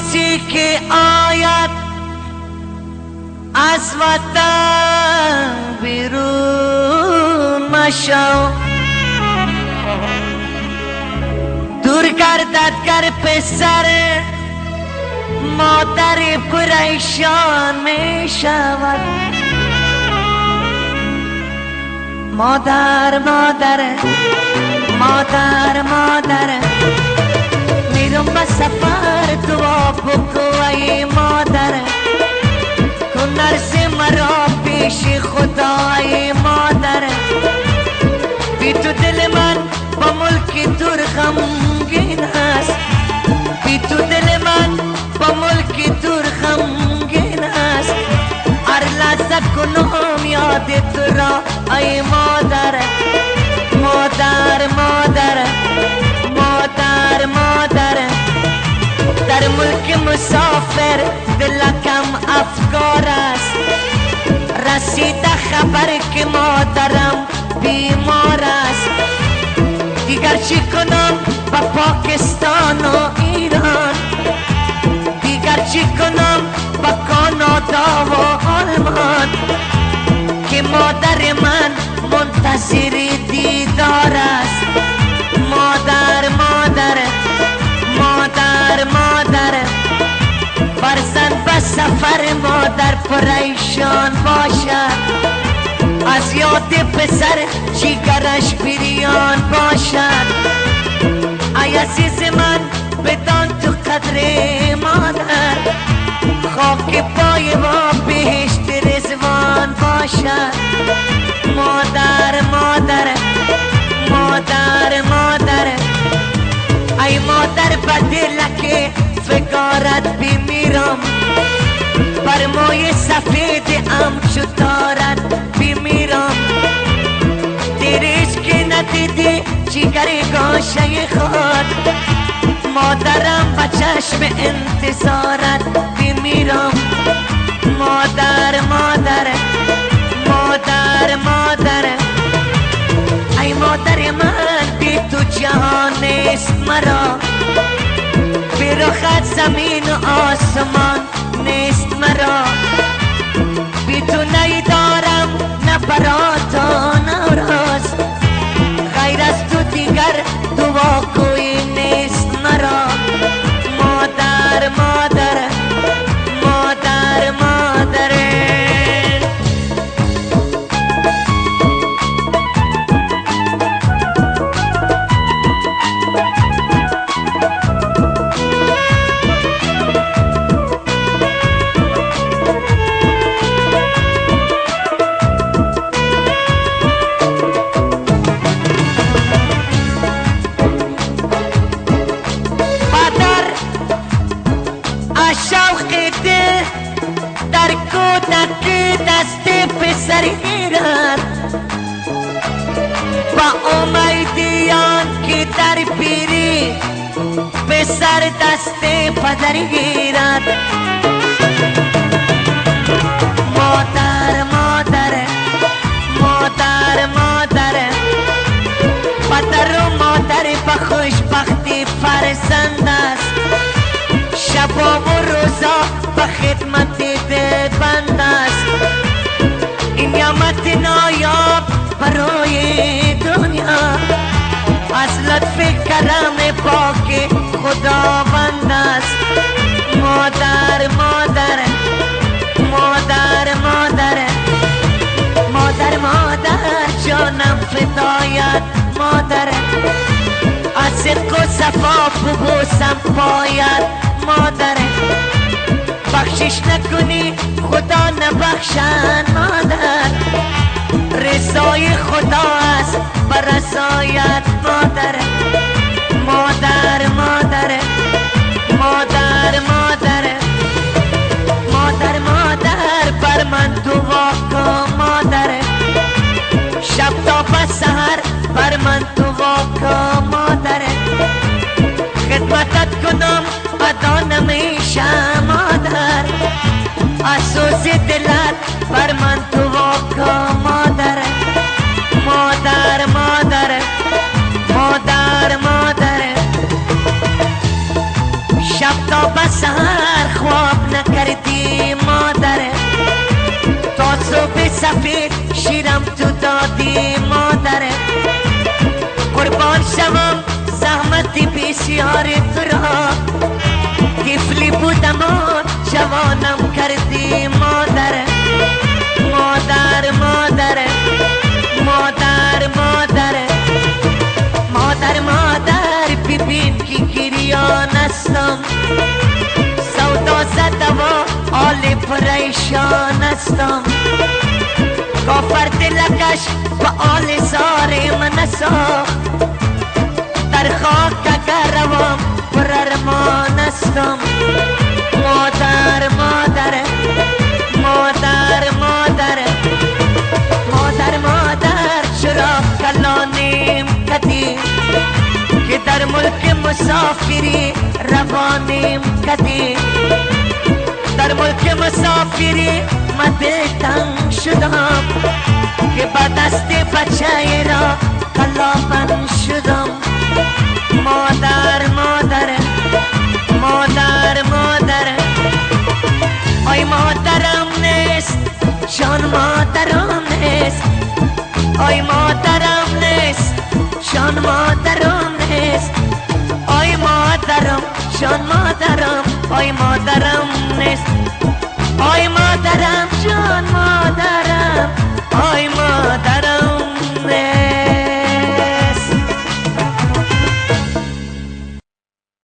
کسی که آید از وطن بیرون مشو، دور گردد گر پسر مادر پریشان می شود. مادر مادر مادر مادر میرم به سفر دعا بکو ای مادر، کن نرس مرا پیش خدا ای مادر. بی تو دل من با ملک دور غمگین است، بی تو دل من با ملک دور غمگین است. هر لحظه کنم یاد تو را ای مادر. مادر مادر مادر مادر در ملک مسافر دلکم افگار است، رسیده خبر که مادرم بیمار است. دیگر چی کنم با پاکستان و ایران، دیگر چی کنم با کانادا و آلمان، که مادر من منتظر دیدار است. مادر مادر مادر مادر فرزند به سفر مادر پریشان باشد، از یاد پسر جیگرش بریان باشد. ای عزیز من بدان تو قدر مادر، خاک پای ما بهشت رضوان باشد. مادر مادر مادر مادر ای مادر بدلک فکارت بمیرم، بر موی سفید همچو تارت بمیرم. دیرش که ندیدی جگر گاشه خود، مادرم با چشم انتظارت بمیرم. مادر مادر مادر مادر ای مادر من بی تو جهان نیست مرا، بی رخت زمین و آسمان نیست مرا. بی تو نیدارم نه برات و نه راز، غیر از تو دیگر دعا کوئی نیست مرا. مادر مادر مادر مادر شوق دل در کودک دست پسر گیرد، با امیدیان که در پیری پسر دست پدر گیرد. مادر مادر مادر مادر پدر و مادر به خوشبختی فرزند است، شبا و روزا به خدمت دل بند است. این نعمت نایاب برای دنیا از لطف کرم پاک خداوند است. مادر مادر مادر مادر مادر مادر جانم فدایت مادر، از صدق و صفا ببوسم پایت مادر. بخشش نکنی خدا نبخشن مادر، رضای خدا است بر رضایت مادر. مادر مادر مادر مادر مادر مادر بر من دعا کن مادر، شب تا به سحر بر من دعا کن مادر. خدمتت کنم ادا نمیشه مادر، از سوز دلت بر من دعا کن مادر. مادر مادر مادر مادر شب تا به سحر صبح سفید شیرم تو دادی مادر، قربان شوم زحمتی بسیار تو را، طفلی بودم و جوانم کردی مادر. مادر مادر مادر مادر مادر مادر ببین که گریان استم، سودا زده و حال پریشان استم، کافر دلکش و آل زار من ساخت، در خاک اگر روم پر ارمان استم. مادر مادر مادر مادر مادر مادر چرا کلانیم کدی که در ملک مسافری روانیم کدی، در ملک مسافری من دلتنگ شدم که با دست بچه را کلافن شدم. مادر مادر مادر مادر آی مادرم نیست جان مادرم نیست، آی مادرم نیست جان مادرم نیست، آی مادرم جان مادرم، آی مادرم نیست، آی مادرم جان مادرم، آی مادرم.